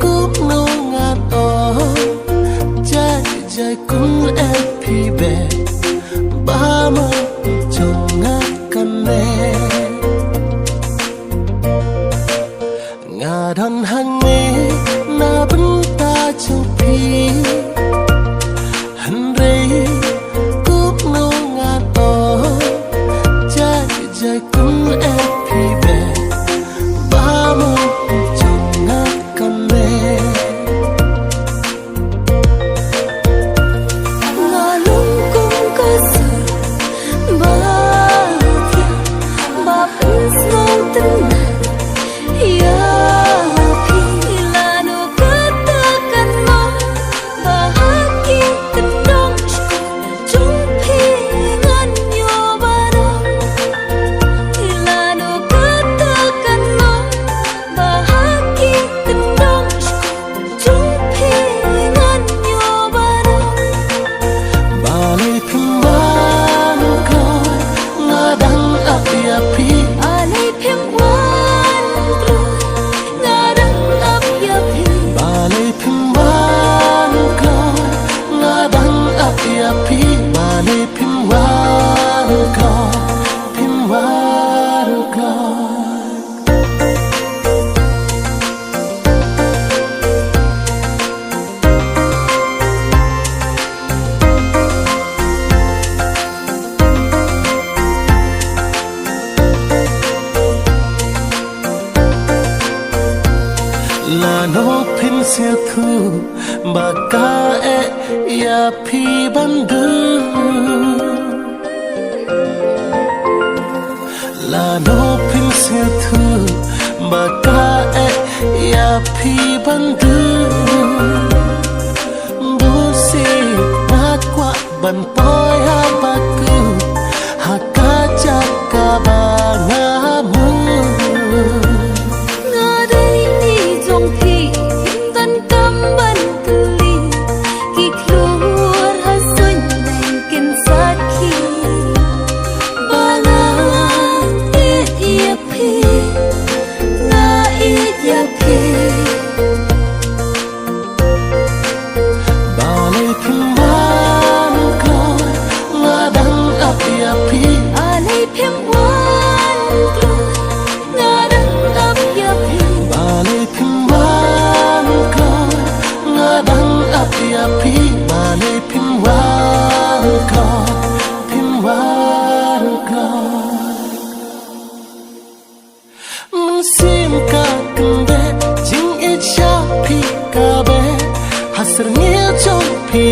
cũng nô ngạt ở trái dài cũng em phi về ba mươi chồng ngát căn nè ngà đàn hàng mê na bấn ta trong phi hành rây cũng nô ngạt ở trái dài cũng em phi về ba mươi chồng ngát căn nè ngà lung cũng có sự ba thiên ba bên sông tinh ya phi là nụ cười ta cần mong và hát kia tình đông chúng phi ngăn nhau ba đông là nụ cười ta cần mong và hát kia tình đông chúng phi ngăn nhau ba đông balai phimban koi ngadang api-api alay phimban koi ngadang api-api balai phimban koi ngadang api-api balai phimban koi là nó pin siêu thu bà ca e ya phi ban đưa là nó pin siêu thu bà ca e ya phi ban đưa bố si nát qua bàn poi ha ba cứ ha ca cha ca ba ngã mưa api balai phimban koi mình sim ka kende jing e cha phi ka be hasar nge chong phi